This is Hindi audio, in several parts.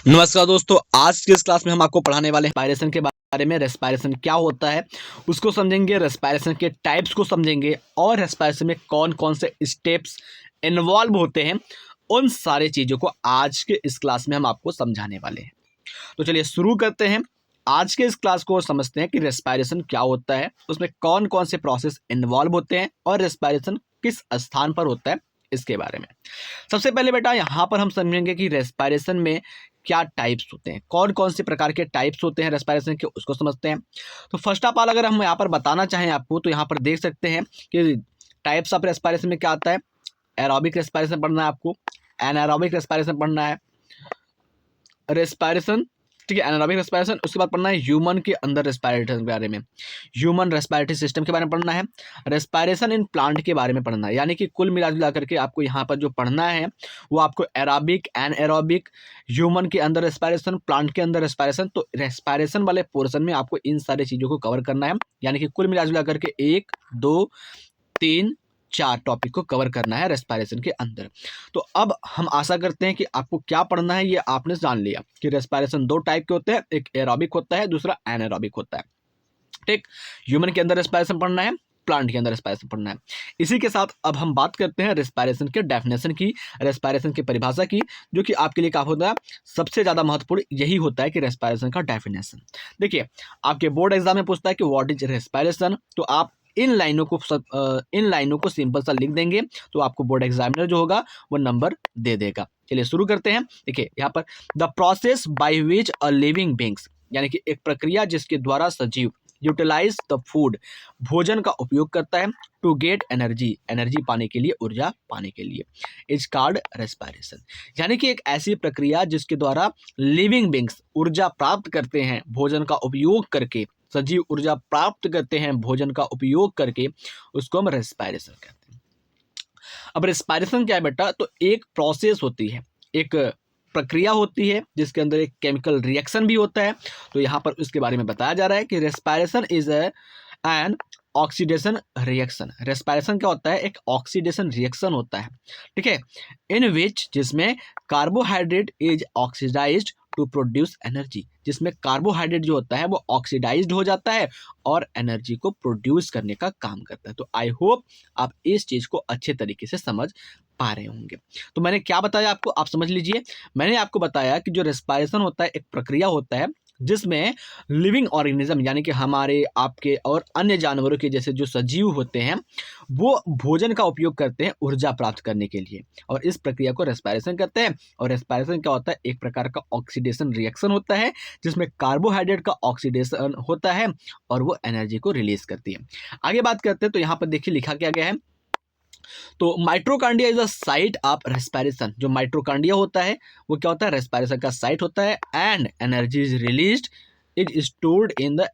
नमस्कार दोस्तों, आज की इस क्लास में हम आपको पढ़ाने वाले हैं रेस्पायरेशन के बारे में। रेस्पायरेशन क्या होता है उसको समझेंगे, रेस्पायरेशन के टाइप्स को समझेंगे और रेस्पायरेशन में कौन कौन से स्टेप्स इन्वॉल्व होते हैं, उन सारी चीज़ों को आज के इस क्लास में हम आपको समझाने वाले हैं। तो चलिए शुरू करते हैं। आज के इस क्लास को समझते हैं कि रेस्पायरेशन क्या होता है, उसमें कौन कौन से प्रोसेस इन्वॉल्व होते हैं और रेस्पायरेशन किस स्थान पर होता है, इसके बारे में। सबसे पहले बेटा यहाँ पर हम समझेंगे कि रेस्पायरेशन में क्या टाइप्स होते हैं, कौन कौन से प्रकार के टाइप्स होते हैं रेस्पायरेशन के, उसको समझते हैं। तो फर्स्ट ऑफ ऑल अगर हम यहाँ पर बताना चाहें आपको, तो यहाँ पर देख सकते हैं कि टाइप्स ऑफ रेस्पायरेशन में क्या आता है। एरोबिक रेस्पायरेशन पढ़ना है आपको, एनारोबिक रेस्पायरेशन पढ़ना है, रेस्पायरेशन, ठीक है, एनारोबिक रेस्पायरेशन। उसके बाद पढ़ना है ह्यूमन के अंदर रेस्पायरेशन के बारे में, ह्यूमन रेस्पायरेटरी सिस्टम के बारे में पढ़ना है। रेस्पायरेशन इन प्लांट के बारे में पढ़ना है, यानी कि कुल मिला जुला करके आपको यहाँ पर जो पढ़ना है वो आपको एरोबिक, एनएरोबिक, ह्यूमन के अंदर रेस्पायरेशन, प्लांट के अंदर रेस्पायरेशन। तो रेस्पायरेशन वाले पोर्शन में आपको इन सारी चीज़ों को कवर करना है, यानी कि कुल मिला जुला करके 1 2 3 4 टॉपिक को कवर करना है रेस्पायरेशन के अंदर। तो अब हम आशा करते हैं कि आपको क्या पढ़ना है ये आपने जान लिया कि रेस्पायरेशन दो टाइप के होते हैं, एक एरोबिक होता है, दूसरा एनारोबिक होता है। ठीक, ह्यूमन के अंदर रेस्पायरेशन पढ़ना है, प्लांट के अंदर रेस्पायरेशन पढ़ना है। इसी के साथ अब हम बात करते हैं रेस्पायरेशन के डेफिनेशन की, रेस्पायरेशन की परिभाषा की, जो कि आपके लिए क्या होता है, सबसे ज़्यादा महत्वपूर्ण यही होता है कि रेस्पायरेशन का डेफिनेशन। देखिए, आपके बोर्ड एग्जाम में पूछता है कि व्हाट इज रेस्पायरेशन, तो आप इन लाइनों को सिंपल सा लिख देंगे तो आपको बोर्ड एग्जामिनर जो होगा वो नंबर दे देगा। चलिए शुरू करते हैं। देखिए यहाँ पर the process by which a living beings, यानी कि एक प्रक्रिया जिसके द्वारा सजीव यूटिलाइज द फूड, भोजन का उपयोग करता है, टू गेट एनर्जी, एनर्जी पाने के लिए, ऊर्जा पाने के लिए, इज कॉल्ड रेस्पायरेशन। यानी कि एक ऐसी प्रक्रिया जिसके द्वारा लिविंग बींग्स ऊर्जा प्राप्त करते हैं भोजन का उपयोग करके, सजीव ऊर्जा प्राप्त करते हैं भोजन का उपयोग करके, उसको हम रेस्पायरेशन कहते हैं। अब रेस्पायरेशन क्या है बेटा, तो एक प्रोसेस होती है, एक प्रक्रिया होती है जिसके अंदर एक केमिकल रिएक्शन भी होता है। तो यहाँ पर उसके बारे में बताया जा रहा है कि respiration is an oxidation reaction. Respiration क्या होता है, एक ऑक्सीडेशन रिएक्शन होता है, ठीक है, इन विच, जिसमें carbohydrate is oxidized to produce energy, जिसमें कार्बोहाइड्रेट जो होता है वो ऑक्सीडाइज्ड हो जाता है और एनर्जी को प्रोड्यूस करने का काम करता है। तो आई होप आप इस चीज़ को अच्छे तरीके से समझ पा रहे होंगे। तो मैंने क्या बताया आपको, आप समझ लीजिए। मैंने आपको बताया कि जो रेस्पायरेशन होता है एक प्रक्रिया होता है जिसमें लिविंग ऑर्गेनिज्म, यानी कि हमारे, आपके और अन्य जानवरों के जैसे जो सजीव होते हैं वो भोजन का उपयोग करते हैं ऊर्जा प्राप्त करने के लिए, और इस प्रक्रिया को रेस्पायरेशन कहते हैं। और रेस्पायरेशन क्या होता है, एक प्रकार का ऑक्सीडेशन रिएक्शन होता है जिसमें कार्बोहाइड्रेट का ऑक्सीडेशन होता है और वो एनर्जी को रिलीज करती है। आगे बात करते हैं, तो यहाँ पर देखिए लिखा क्या गया है, तो mitochondria is a site of respiration. जो माइट्रोकांडिया होता है वो क्या होता है, रेस्पायरेशन का साइट होता है। And energy is released, it stored in the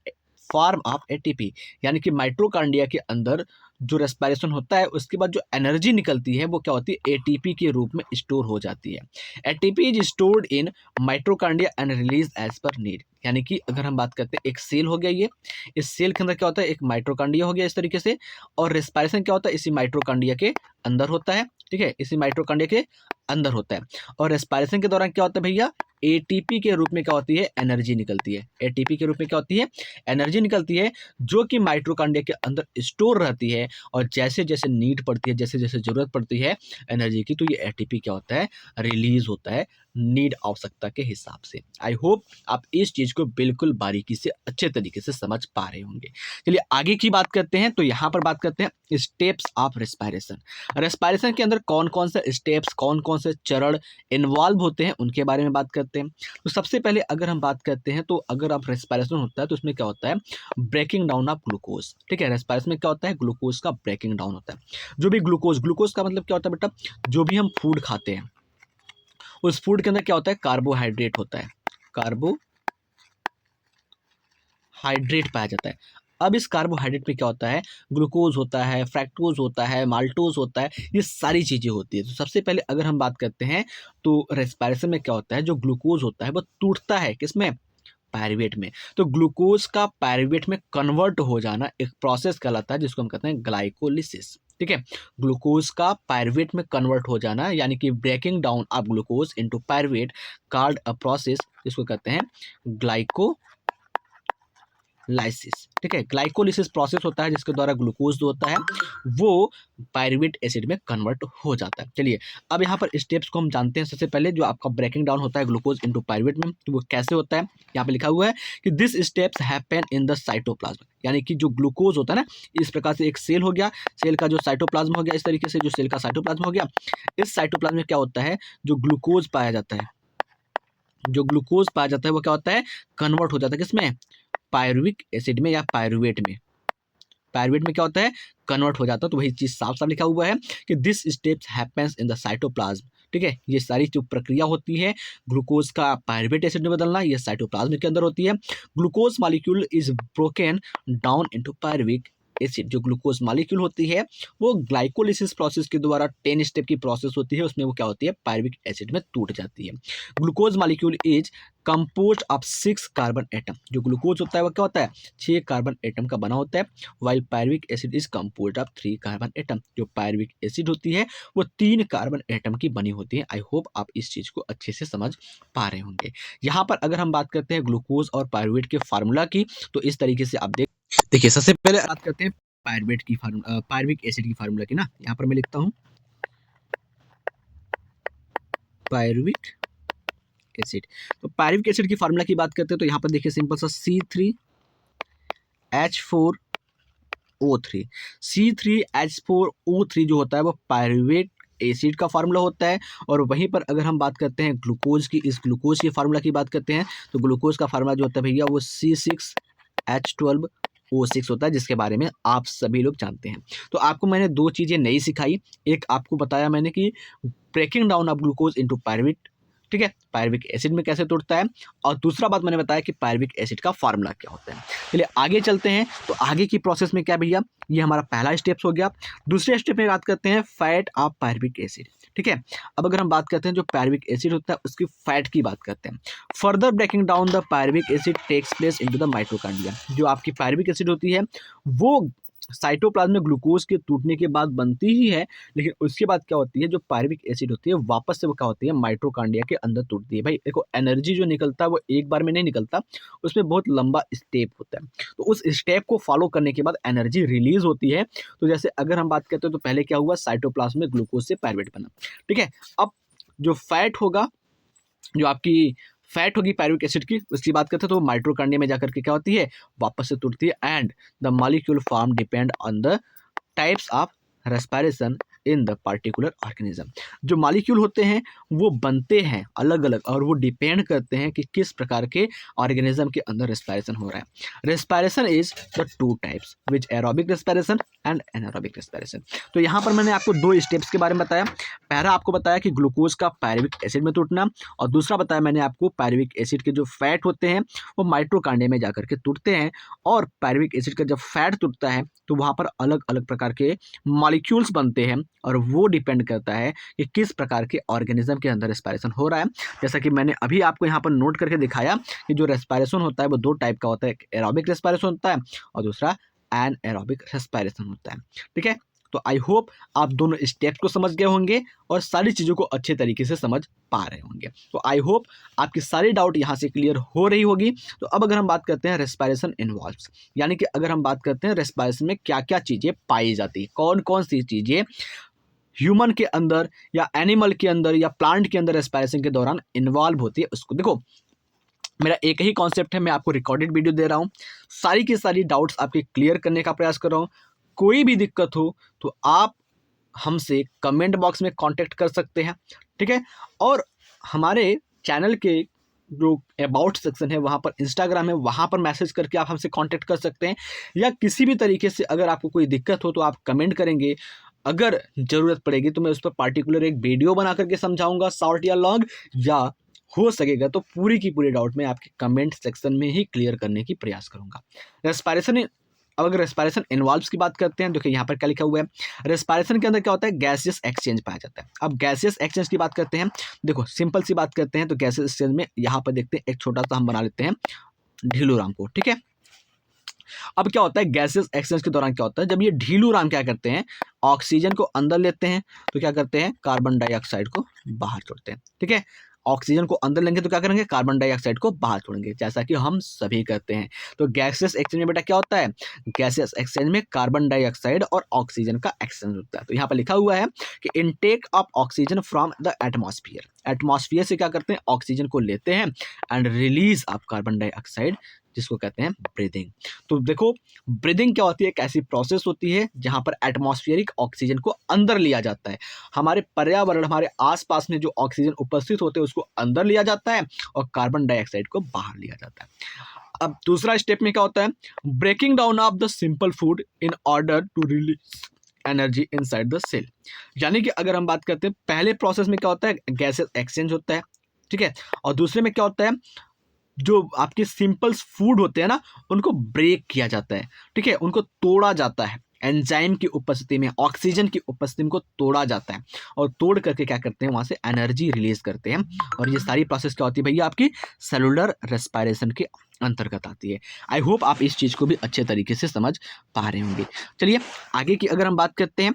form of ATP, यानी कि माइट्रोकांडिया के अंदर जो रेस्पायरेशन होता है उसके बाद जो एनर्जी निकलती है वो क्या होती है, एटीपी के रूप में स्टोर हो जाती है। ATP is stored in mitochondria and release as per need, यानी कि अगर हम बात करते हैं एक सेल हो गया, ये इस सेल के अंदर क्या होता है, एक माइट्रोकांडिया हो गया इस तरीके से, और रेस्पायरेशन क्या होता है, इसी माइट्रोकांडिया के अंदर होता है, ठीक है, इसी माइट्रोकांडिया के अंदर होता है। और रेस्पायरेशन के दौरान क्या होता है भैया, एटीपी के रूप में क्या होती है, एनर्जी निकलती है। एटीपी के रूप में क्या होती है, एनर्जी निकलती है, जो कि माइट्रोकांडिया के अंदर स्टोर रहती है, और जैसे जैसे नीड पड़ती है, जैसे जैसे जरूरत पड़ती है एनर्जी की, तो ये एटीपी क्या होता है, रिलीज होता है नीड, आवश्यकता के हिसाब से। आई होप आप इस चीज को बिल्कुल बारीकी से अच्छे तरीके से समझ पा रहे होंगे। चलिए आगे की बात करते हैं, तो यहाँ पर बात करते हैं स्टेप्स ऑफ रेस्पायरेशन। रेस्पायरेशन के अंदर कौन कौन से स्टेप्स, कौन कौन से चरण इन्वॉल्व होते हैं उनके बारे में बात करते हैं। तो सबसे पहले अगर हम बात करते हैं, तो अगर आप रेस्पायरेशन होता है तो उसमें क्या होता है, ब्रेकिंग डाउन ऑफ ग्लूकोज, ठीक है, रेस्पायरेशन में क्या होता है, ग्लूकोज का ब्रेकिंग डाउन होता है। जो भी ग्लूकोज, ग्लूकोज का मतलब क्या होता है बेटा, जो भी हम फूड खाते हैं उस फूड के अंदर क्या होता है, कार्बोहाइड्रेट होता है, कार्बोहाइड्रेट पाया जाता है। अब इस कार्बोहाइड्रेट में क्या होता है, ग्लूकोज होता है, फ्रैक्टोज होता है, माल्टोज होता है, ये सारी चीज़ें होती है। तो सबसे पहले अगर हम बात करते हैं, तो रेस्पायरेशन में क्या होता है, जो ग्लूकोज होता है वो टूटता है किसमें, पायरुवेट में। तो ग्लूकोज का पायरुवेट में कन्वर्ट हो जाना एक प्रोसेस कहलाता है जिसको हम कहते हैं ग्लाइकोलिसिस। ठीक है, ग्लूकोज का पायरुवेट में कन्वर्ट हो जाना, यानी कि breaking down of glucose into pyruvate called a process, इसको कहते हैं ग्लाइकोलाइसिस। ठीक है, ग्लाइकोलिसिस प्रोसेस होता है जिसके द्वारा ग्लूकोज जो होता है वो पायरुवेट एसिड में कन्वर्ट हो जाता है। चलिए अब यहाँ पर स्टेप्स को हम जानते हैं। सबसे पहले जो आपका ब्रेकिंग डाउन होता है ग्लूकोज इनटू पायरुवेट में, तो वो कैसे होता है, यहाँ पे लिखा हुआ है कि this steps happen in the cytoplasm, यानी कि जो ग्लूकोज होता है ना, इस प्रकार से एक सेल हो गया, सेल का जो साइटोप्लाज्म हो गया, इस तरीके से जो सेल का साइटोप्लाज्म हो गया, इस साइटोप्लाज्म में क्या होता है, जो ग्लूकोज पाया जाता है, जो ग्लूकोज पाया जाता है वो क्या होता है, कन्वर्ट हो जाता है किसमें, पायरुविक एसिड में या पायरुवेट में। पायरुवेट में क्या होता है, कन्वर्ट हो जाता है। तो वही चीज साफ साफ लिखा हुआ है कि this steps happens in the cytoplasm. ठीक है, ये सारी जो प्रक्रिया होती है ग्लूकोज का पायरुवेट एसिड में बदलना, ये साइटोप्लाज्म के अंदर होती है। Glucose molecule is broken down into pyruvic acid. जो ग्लूकोज मॉलिक्यूल होती है वो ग्लाइकोलिसिस प्रोसेस के द्वारा 10 स्टेप की प्रोसेस होती है, उसमें वो क्या होती है, पायरुविक एसिड में टूट जाती है। Glucose molecule is composed of 6 carbon atom. जो ग्लूकोज होता है वो क्या होता है, 6 कार्बन एटम का बना होता है, while pyruvic acid is composed of 3 carbon atom. जो पायरुविक एसिड होती है वो 3 कार्बन एटम की बनी होती है। आई होप आप इस चीज को अच्छे से समझ पा रहे होंगे। यहाँ पर अगर हम बात करते हैं ग्लूकोज और पायरुवेट के फार्मूला की, तो इस तरीके से आप देखिए सबसे पहले बात करते हैं पायरुवेट की पायरुविक एसिड की फार्मूला की ना, यहाँ पर मैं लिखता हूँ पायरुविक एसिड। तो पायरुविक एसिड की फार्मूला की बात करते हैं तो यहाँ पर देखिए सिंपल सा C3H4O3। C3H4O3 जो होता है वो पायरुवेट एसिड का फार्मूला होता है। और वहीं पर अगर हम बात करते हैं ग्लूकोज की, इस ग्लूकोज की फार्मूला की बात करते हैं तो ग्लूकोज का फार्मूला जो होता है भैया वो C6H12O6 होता है, जिसके बारे में आप सभी लोग जानते हैं। तो आपको मैंने 2 चीज़ें नई सिखाई, एक आपको बताया मैंने कि breaking down of glucose into pyruvate, ठीक है, पायरुविक एसिड में कैसे टूटता है, और दूसरा बात मैंने बताया कि पायरुविक एसिड का फार्मूला क्या होता है। चलिए आगे चलते हैं। तो आगे की प्रोसेस में क्या भैया, ये हमारा पहला स्टेप्स हो गया। दूसरे स्टेप में बात करते हैं फैट ऑफ पायरुविक एसिड। ठीक है, अब अगर हम बात करते हैं जो पायरुविक एसिड होता है उसकी फैट की बात करते हैं। Further breaking down the pyruvic acid takes place into the mitochondria. जो आपकी पायरुविक एसिड होती है वो साइटोप्लाज्म में ग्लूकोज के टूटने के बाद बनती ही है, लेकिन उसके बाद क्या होती है, जो पायरुविक एसिड होती है वापस से वो क्या होती है, माइटोकॉन्ड्रिया के अंदर टूटती है। भाई देखो एनर्जी जो निकलता है वो एक बार में नहीं निकलता, उसमें बहुत लंबा स्टेप होता है। तो उस स्टेप को फॉलो करने के बाद एनर्जी रिलीज होती है। तो जैसे अगर हम बात करते हैं तो पहले क्या हुआ, साइटोप्लाज्म में ग्लूकोज से पायरुवेट बना। ठीक है, अब जो फैट होगा, जो आपकी फैट होगी पायरुविक एसिड की, उसकी बात करते हैं तो माइटोकॉन्ड्रिया में जाकर के क्या होती है, वापस से टूटती है। And the molecule form depend on the types of respiration in the particular organism. जो मॉलिक्यूल होते हैं वो बनते हैं अलग अलग और वो डिपेंड करते हैं कि किस प्रकार के ऑर्गेनिज्म के अंदर रेस्पिरेशन हो रहा है। Respiration is the 2 types which aerobic respiration and anaerobic respiration. तो यहाँ पर मैंने आपको 2 स्टेप्स के बारे में बताया। पहला आपको बताया कि ग्लूकोज का पायरुविक एसिड में टूटना, और दूसरा बताया मैंने आपको पायरुविक एसिड के जो फैट होते हैं वो माइटोकॉन्ड्रिया में जाकर के टूटते हैं। और पायरुविक एसिड का जब फैट टूटता है तो वहाँ पर अलग अलग प्रकार के मॉलिक्यूल्स बनते हैं, और वो डिपेंड करता है कि किस प्रकार के ऑर्गेनिज्म के अंदर रेस्पिरेशन हो रहा है। जैसा कि मैंने अभी आपको यहाँ पर नोट करके दिखाया कि जो रेस्पिरेशन होता है वो 2 टाइप का होता है, एक एरोबिक रेस्पिरेशन होता है और दूसरा एनएरोबिक रेस्पिरेशन होता है। ठीक है, तो आई होप आप दोनों स्टेप्स को समझ गए होंगे और सारी चीज़ों को अच्छे तरीके से समझ पा रहे होंगे। तो आई होप आपकी सारी डाउट यहाँ से क्लियर हो रही होगी। तो अब अगर हम बात करते हैं रेस्पिरेशन इन्वॉल्व्स, यानी कि अगर हम बात करते हैं रेस्पिरेशन में क्या क्या चीज़ें पाई जाती है, कौन कौन सी चीज़ें ह्यूमन के अंदर या एनिमल के अंदर या प्लांट के अंदर रेस्पिरेशन के दौरान इन्वॉल्व होती है। उसको देखो, मेरा एक ही कॉन्सेप्ट है, मैं आपको रिकॉर्डेड वीडियो दे रहा हूँ, सारी की सारी डाउट्स आपके क्लियर करने का प्रयास कर रहा हूँ। कोई भी दिक्कत हो तो आप हमसे कमेंट बॉक्स में कांटेक्ट कर सकते हैं। ठीक है, और हमारे चैनल के जो अबाउट सेक्शन है वहाँ पर इंस्टाग्राम है, वहाँ पर मैसेज करके आप हमसे कांटेक्ट कर सकते हैं, या किसी भी तरीके से अगर आपको कोई दिक्कत हो तो आप कमेंट करेंगे। अगर ज़रूरत पड़ेगी तो मैं उस पर पार्टिकुलर एक वीडियो बना करके समझाऊंगा, शॉर्ट या लॉन्ग, या हो सकेगा तो पूरी की पूरी डाउट मैं आपके कमेंट सेक्शन में ही क्लियर करने की प्रयास करूंगा। रेस्पिरेशन, अब अगर रेस्पिरेशन इन्वॉल्व्स की बात करते हैं, देखिए यहाँ पर क्या लिखा हुआ है, रेस्पिरेशन के अंदर क्या होता है, गैसियस एक्सचेंज पाया जाता है। अब गैसियस एक्सचेंज की बात करते हैं, देखो सिंपल सी बात करते हैं तो गैसियस एक्सचेंज में यहाँ पर देखते हैं एक छोटा सा हम बना लेते हैं ढिलोराम को। ठीक है, अब क्या होता है गैसेस एक्सचेंज के दौरान क्या होता है, जब ये ढीलू राम क्या करते हैं, ऑक्सीजन को अंदर लेते हैं तो क्या करते हैं, कार्बन डाइऑक्साइड को बाहर छोड़ते हैं। ठीक है, ऑक्सीजन को अंदर लेंगे तो क्या करेंगे, कार्बन डाइऑक्साइड को बाहर छोड़ेंगे, जैसा कि हम सभी करते हैं। तो गैसेस एक्सचेंज में बेटा क्या होता है, गैसेस एक्सचेंज में कार्बन डाइऑक्साइड और ऑक्सीजन का एक्सचेंज होता है। तो यहाँ पर लिखा हुआ है कि intake of oxygen from the atmosphere, atmosphere से क्या करते हैं, ऑक्सीजन को लेते हैं and release of carbon dioxide, जिसको कहते हैं ब्रीदिंग। तो देखो ब्रीदिंग क्या होती है, एक ऐसी प्रोसेस होती है जहां पर एटमॉस्फेरिक ऑक्सीजन को अंदर लिया जाता है, हमारे पर्यावरण हमारे आसपास में जो ऑक्सीजन उपस्थित होते हैं उसको अंदर लिया जाता है और कार्बन डाइऑक्साइड को बाहर लिया जाता है। अब दूसरा स्टेप में क्या होता है, breaking down of the simple food in order to release energy inside the cell. यानी कि अगर हम बात करते हैं पहले प्रोसेस में क्या होता है, गैसेस एक्सचेंज होता है, ठीक है, और दूसरे में क्या होता है, जो आपके सिंपल फूड होते हैं ना उनको ब्रेक किया जाता है, ठीक है, उनको तोड़ा जाता है, एंजाइम की उपस्थिति में ऑक्सीजन की उपस्थिति में को तोड़ा जाता है और तोड़ करके क्या करते हैं, वहां से एनर्जी रिलीज करते हैं। और ये सारी प्रोसेस क्या होती है भैया, आपकी सेलुलर रेस्पिरेशन के अंतर्गत आती है। आई होप आप इस चीज को भी अच्छे तरीके से समझ पा रहे होंगे। चलिए आगे की अगर हम बात करते हैं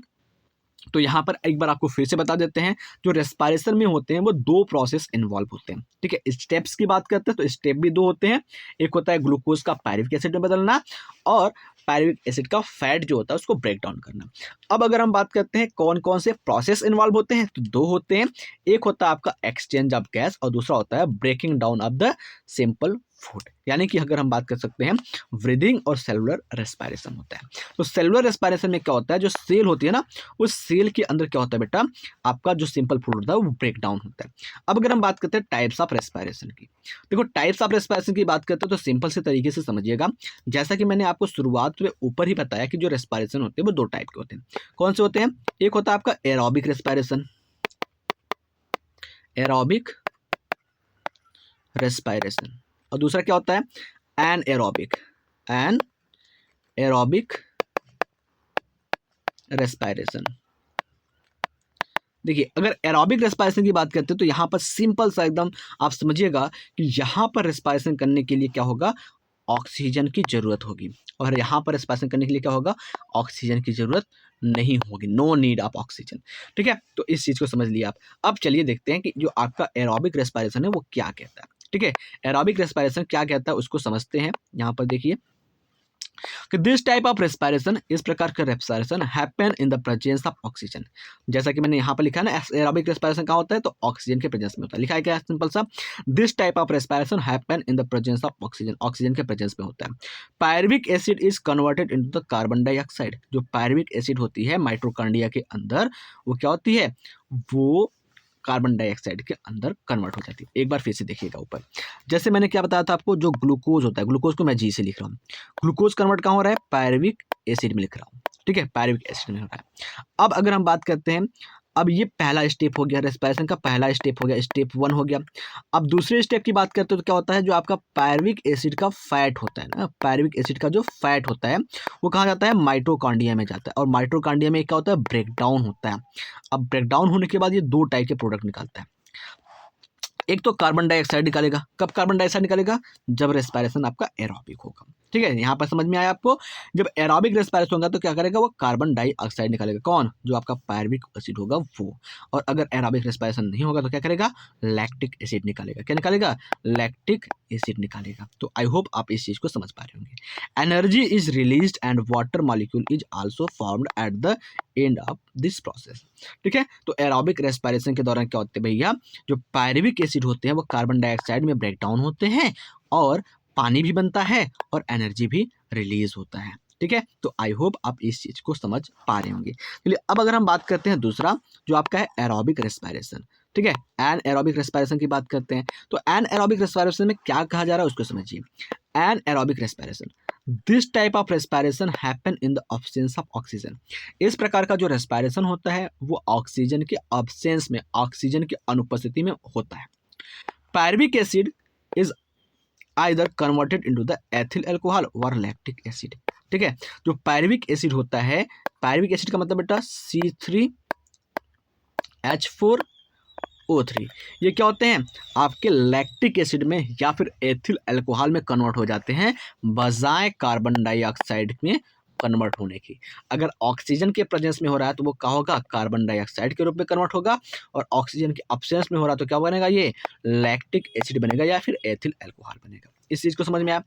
तो यहाँ पर एक बार आपको फिर से बता देते हैं, जो रेस्पिरेशन में होते हैं वो दो प्रोसेस इन्वॉल्व होते हैं। ठीक है, स्टेप्स की बात करते हैं तो स्टेप भी दो होते हैं, एक होता है ग्लूकोज का पायरुविक एसिड में बदलना और पायरुविक एसिड का फैट जो होता है उसको ब्रेक डाउन करना। अब अगर हम बात करते हैं कौन कौन से प्रोसेस इन्वॉल्व होते हैं, तो दो होते हैं, एक होता है आपका एक्सचेंज ऑफ गैस और दूसरा होता है breaking down of the simple food. यानी कि अगर हम बात कर सकते हैं ब्रीदिंग और सेलुलर रेस्पिरेशन होता है। तो सेलुलर रेस्पिरेशन में क्या होता है, जो सेल होती है ना उस सेल के अंदर क्या होता है बेटा, आपका जो सिंपल फूड होता है वो ब्रेक डाउन होता है। अब अगर हम बात करते हैं टाइप्स ऑफ रेस्पिरेशन की, देखो टाइप्स ऑफ रेस्पिरेशन की बात करते हैं तो सिंपल से तरीके से समझिएगा, जैसा कि मैंने आपको शुरुआत में ऊपर ही बताया कि जो रेस्पिरेशन होते हैं वो दो टाइप के होते हैं। कौन से होते हैं, एक होता है आपका एरोबिक रेस्पिरेशन, एरोबिक रेस्पिरेशन, और दूसरा क्या होता है एनएरोबिक, एनएरोबिक रेस्पिरेशन। देखिए अगर एरोबिक रेस्पिरेशन की बात करते हैं तो यहाँ पर सिंपल सा एकदम आप समझिएगा कि यहाँ पर रेस्पिरेशन करने के लिए क्या होगा, ऑक्सीजन की जरूरत होगी, और यहाँ पर रेस्पिरेशन करने के लिए क्या होगा, ऑक्सीजन की जरूरत नहीं होगी, नो नीड ऑफ ऑक्सीजन। ठीक है, तो इस चीज को समझ लिया आप। अब चलिए देखते हैं कि जो आपका एरोबिक रेस्पिरेशन है वो क्या कहता है। ठीक है, एरोबिक रेस्पिरेशन क्या कहता है उसको समझते हैं। यहाँ पर देखिए कि दिस टाइप ऑफ रेस्पिरेशन, इस प्रकार का respiration happen in the presence of oxygen. जैसा कि मैंने यहाँ पर लिखा है ना, एरोबिक रेस्पिरेशन कहाँ होता है, तो ऑक्सीजन के प्रेजेंस में होता है। लिखा है क्या, सिंपल सा, this type of respiration happen in the presence of oxygen, oxygen के प्रेजेंस में होता है। Pyruvic acid is converted into the carbon dioxide, जो पायरुविक एसिड होती है माइटोकॉन्ड्रिया के अंदर, वो क्या होती है, वो कार्बन डाइऑक्साइड के अंदर कन्वर्ट हो जाती है। एक बार फिर से देखिएगा ऊपर, जैसे मैंने क्या बताया था आपको, जो ग्लूकोज होता है, ग्लूकोज को मैं जी से लिख रहा हूँ, ग्लूकोज कन्वर्ट कहाँ हो रहा है, पायरुविक एसिड में लिख रहा हूँ। ठीक है, पायरुविक एसिड में हो रहा है। अब अगर हम बात करते हैं, अब ये पहला स्टेप हो गया, रेस्पिरेशन का पहला स्टेप हो गया, स्टेप 1 हो गया। अब दूसरे स्टेप की बात करते हैं तो क्या होता है, जो आपका पायरुविक एसिड का फैट होता है ना, पायरुविक एसिड का जो फैट होता है वो कहाँ जाता है, माइटोकॉन्ड्रिया में जाता है, और माइटोकॉन्ड्रिया में क्या होता है, ब्रेक डाउन होता है। अब ब्रेक डाउन होने के बाद ये दो टाइप के प्रोडक्ट निकालता है, एक तो कार्बन डाइऑक्साइड निकालेगा, कब कार्बन डाइऑक्साइड निकालेगा, जब रेस्पिरेशन आपका एरोबिक होगा। ठीक है, यहाँ पर समझ में आया आपको, जब एरोबिक रेस्पिरेशन होगा तो क्या करेगा, वो कार्बन डाइऑक्साइड निकालेगा, कौन, जो आपका पायरुविक एसिड होगा वो। और अगर एरोबिक रेस्पिरेशन नहीं होगा तो क्या करेगा, लैक्टिक एसिड निकालेगा, क्या निकालेगा, लैक्टिक एसिड निकालेगा। तो आई होप आप इस चीज को समझ पा रहे होंगे। Energy is released and water molecule is also formed at the end of this process. ठीक है, तो एरोबिक रेस्पिरेशन के दौरान क्या होते हैं भैया, जो पायरुविक एसिड होते हैं वो कार्बन डाइऑक्साइड में ब्रेक डाउन होते हैं और पानी भी बनता है और एनर्जी भी रिलीज होता है। ठीक है, तो आई होप आप इस चीज को समझ पा रहे होंगे। चलिए अब अगर हम बात करते हैं दूसरा जो आपका है एरोबिक रेस्पिरेशन। ठीक है, एन एरोबिक रेस्पिरेशन की बात करते हैं, तो एन एरोबिक रेस्पिरेशन में क्या कहा जा रहा है उसको समझिए। Anaerobic respiration, this type of respiration happen in the absence of oxygen. इस प्रकार का जो रेस्पिरेशन होता है वो ऑक्सीजन के ऑब्सेंस में, ऑक्सीजन की अनुपस्थिति में होता है। Pyruvic acid is either converted into the ethyl alcohol और लैक्टिक एसिड। ठीक है, जो पायरुविक एसिड होता है, पायरुविक एसिड का मतलब बेटा C3H4 O3। ये क्या होते हैं, आपके लैक्टिक एसिड में या फिर एथिल अल्कोहल में कन्वर्ट हो जाते हैं बजाय कार्बन डाइऑक्साइड में कन्वर्ट होने की। अगर ऑक्सीजन के प्रेजेंस में हो रहा है तो वो क्या होगा, कार्बन डाइऑक्साइड के रूप में कन्वर्ट होगा, और ऑक्सीजन के अब्सेंस में हो रहा है तो क्या बनेगा, ये लैक्टिक एसिड बनेगा या फिर एथिल अल्कोहल बनेगा। इस चीज़ को समझ में आया।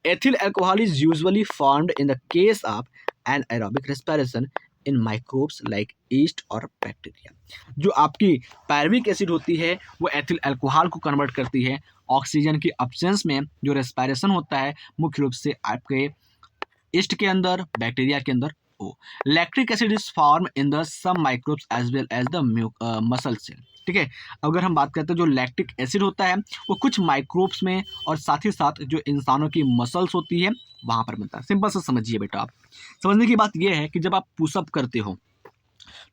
Ethyl alcohol is usually formed in the case of anaerobic respiration in microbes like yeast और बैक्टीरिया। जो आपकी पायरुविक एसिड होती है वो एथिल अल्कोहल को कन्वर्ट करती है ऑक्सीजन की अब्सेंस में। जो रेस्पिरेशन होता है मुख्य रूप से आपके ईस्ट के अंदर, बैक्टीरिया के अंदर। Oh lactic acid is form in the some microbes as well as the muscle cell. ठीक है, अगर हम बात करते हैं जो लैक्टिक एसिड होता है वो कुछ माइक्रोब्स में और साथ ही साथ जो इंसानों की मसल्स होती है वहां पर बनता है। सिंपल से समझिए बेटा, आप समझने की बात यह है कि जब आप पुशअप करते हो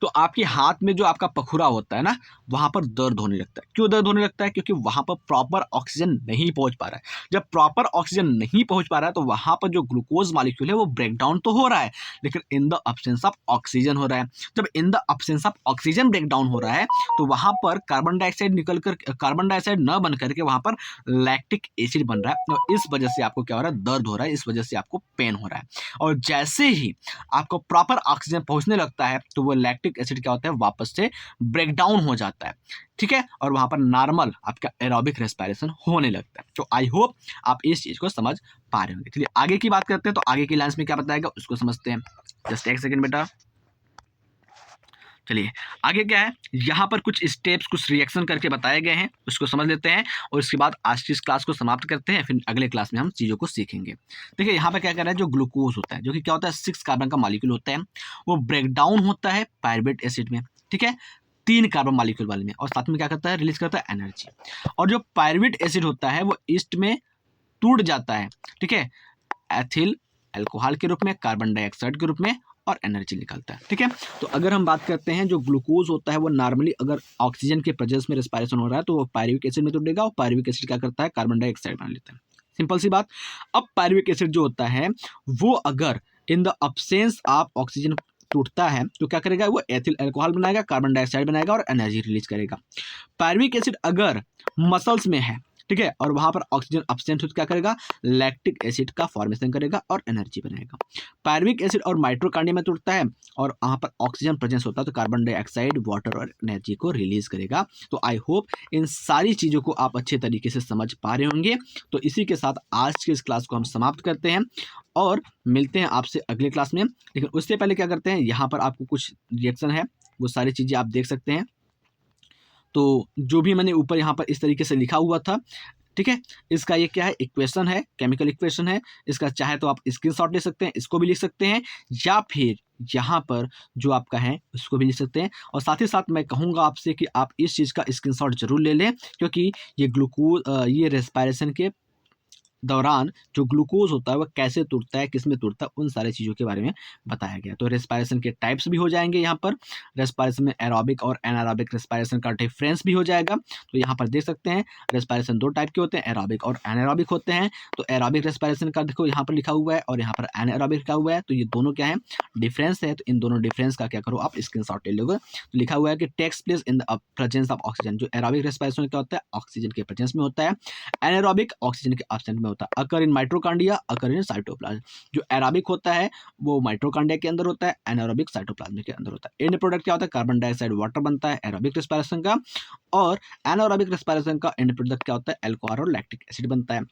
तो आपके हाथ में जो आपका पखुरा होता है ना, वहाँ पर दर्द होने लगता है। क्यों दर्द होने लगता है? क्योंकि वहाँ पर प्रॉपर ऑक्सीजन नहीं पहुँच पा रहा है। जब प्रॉपर ऑक्सीजन नहीं पहुँच पा रहा है तो वहाँ पर जो ग्लूकोज मॉलिक्यूल है वो ब्रेक डाउन तो हो रहा है, लेकिन in the absence of oxygen हो रहा है। जब in the absence of oxygen break down हो रहा है तो वहाँ पर कार्बन डाइऑक्साइड न बन करके वहाँ पर लैक्टिक एसिड बन रहा है, और इस वजह से आपको क्या हो रहा है, दर्द हो रहा है, इस वजह से आपको पेन हो रहा है। और जैसे ही आपको प्रॉपर ऑक्सीजन पहुंचने लगता है तो वो लैक्टिक एसिड क्या होता है, वापस से ब्रेक डाउन हो जाता है। ठीक है, और वहां पर नॉर्मल आपका एरोबिक रेस्पिरेशन होने लगता है। तो आई होप आप इस चीज को समझ पा रहे होंगे। चलिए आगे की बात करते हैं, तो आगे की लाइंस में क्या बताएगा उसको समझते हैं। जस्ट एक सेकेंड बेटा। चलिए आगे क्या है, यहाँ पर कुछ स्टेप्स, कुछ रिएक्शन करके बताए गए हैं, उसको समझ लेते हैं और इसके बाद आज की इस क्लास को समाप्त करते हैं। फिर अगले क्लास में हम चीज़ों को सीखेंगे। देखिए यहाँ पर क्या कर रहा है, जो ग्लूकोज होता है, जो कि क्या होता है, 6 कार्बन का मॉलिक्यूल होता है, वो ब्रेक डाउन होता है पायरुवेट एसिड में। ठीक है, 3 कार्बन मॉलिक्यूल वाले में, और साथ में क्या करता है, रिलीज करता है एनर्जी। और जो पायरुवेट एसिड होता है वो ईस्ट में टूट जाता है। ठीक है, एथिल अल्कोहल के रूप में, कार्बन डाइऑक्साइड के रूप में, और एनर्जी निकलता है। ठीक है, तो अगर हम बात करते हैं जो ग्लूकोज होता है वो नॉर्मली अगर ऑक्सीजन के प्रेजेंस में रेस्पिरेशन हो रहा है तो वो पायरुविक एसिड में टूटेगा, और पायरुविक एसिड क्या करता है, कार्बन डाइऑक्साइड बना लेता है। सिंपल सी बात। अब पायरुविक एसिड जो होता है वो अगर इन द अब्सेंस ऑफ ऑक्सीजन टूटता है तो क्या करेगा, वो एथिल अल्कोहल बनाएगा, कार्बन डाइऑक्साइड बनाएगा और एनर्जी रिलीज करेगा। पायरुविक एसिड अगर मसल्स में है, ठीक है, और वहां पर ऑक्सीजन अब्सेंट हो तो क्या करेगा, लैक्टिक एसिड का फॉर्मेशन करेगा और एनर्जी बनाएगा। पायरुविक एसिड और माइटोकॉन्ड्रिया में टूटता है और वहां पर ऑक्सीजन प्रेजेंस होता है तो कार्बन डाइऑक्साइड, वाटर और एनर्जी को रिलीज करेगा। तो आई होप इन सारी चीज़ों को आप अच्छे तरीके से समझ पा रहे होंगे। तो इसी के साथ आज की इस क्लास को हम समाप्त करते हैं और मिलते हैं आपसे अगले क्लास में। लेकिन उससे पहले क्या करते हैं, यहाँ पर आपको कुछ रिएक्शन है वो सारी चीज़ें आप देख सकते हैं। तो जो भी मैंने ऊपर यहाँ पर इस तरीके से लिखा हुआ था, ठीक है, इसका ये क्या है, इक्वेशन है, केमिकल इक्वेशन है। इसका चाहे तो आप स्क्रीनशॉट ले सकते हैं, इसको भी लिख सकते हैं, या फिर यहाँ पर जो आपका है उसको भी लिख सकते हैं। और साथ ही साथ मैं कहूँगा आपसे कि आप इस चीज़ का स्क्रीनशॉट जरूर ले लें, क्योंकि ये ये रेस्पिरेशन के दौरान जो ग्लूकोज होता है वह कैसे टूटता है, किस में टूटता है, उन सारी चीज़ों के बारे में बताया गया। तो रेस्पिरेशन के टाइप्स भी हो जाएंगे यहाँ पर, रेस्पिरेशन में एरोबिक और एनारोबिक रेस्पिरेशन का डिफरेंस भी हो जाएगा। तो यहाँ पर देख सकते हैं रेस्पिरेशन 2 टाइप के होते हैं, एरोबिक और एनारोबिक होते हैं। तो एरोबिक रेस्पिरेशन का देखो यहाँ पर लिखा हुआ है और यहाँ पर एनारोबिक लिखा हुआ है, तो ये दोनों क्या है, डिफरेंस है। तो इन दोनों डिफरेंस का क्या करो, आप स्क्रीनशॉट ले लोगे। तो लिखा हुआ है कि takes place in the presence of oxygen. जो एरोबिक रेस्पिरेशन क्या होता है, ऑक्सीजन के प्रेजेंस में होता है। एनारोबिक ऑक्सीजन के एब्सेंट में होता है। Occur in mitochondria, occur in cytoplasm. जो एरोबिक होता है वो माइटोकॉन्ड्रिया के अंदर होता है, एनारोबिक साइटोप्लाज्म के अंदर होता है। एंड प्रोडक्ट क्या होता है, कार्बन डाइऑक्साइड, वाटर बनता है एरोबिक रेस्पिरेशन का, और एनारोबिक रेस्पिरेशन का एंड प्रोडक्ट क्या होता है, अल्कोहल और लैक्टिक एसिड बनता है।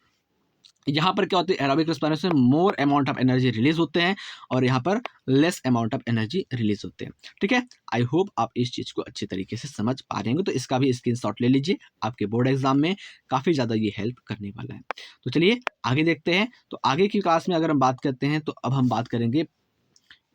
यहाँ पर क्या होती है, aerobic respiration more amount of energy release होते हैं और यहाँ पर less amount of energy release होते हैं। ठीक है, आई होप आप इस चीज़ को अच्छे तरीके से समझ पा रहे होंगे। तो इसका भी स्क्रीनशॉट ले लीजिए, आपके बोर्ड एग्जाम में काफ़ी ज़्यादा ये हेल्प करने वाला है। तो चलिए आगे देखते हैं। तो आगे की क्लास में अगर हम बात करते हैं तो अब हम बात करेंगे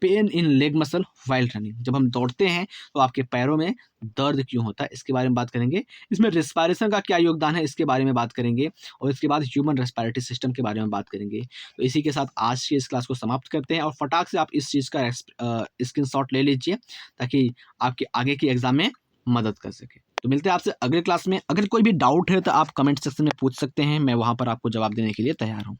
pain in leg muscle while running. जब हम दौड़ते हैं तो आपके पैरों में दर्द क्यों होता है, इसके बारे में बात करेंगे। इसमें रेस्पिरेशन का क्या योगदान है, इसके बारे में बात करेंगे, और इसके बाद ह्यूमन रेस्पिरेटरी सिस्टम के बारे में बात करेंगे। तो इसी के साथ आज की इस क्लास को समाप्त करते हैं और फटाक से आप इस चीज़ का स्क्रीनशॉट ले लीजिए ताकि आपके आगे की एग्जाम में मदद कर सके। तो मिलते हैं आपसे अगले क्लास में। अगर कोई भी डाउट है तो आप कमेंट सेक्शन में पूछ सकते हैं, मैं वहाँ पर आपको जवाब देने के लिए तैयार हूँ।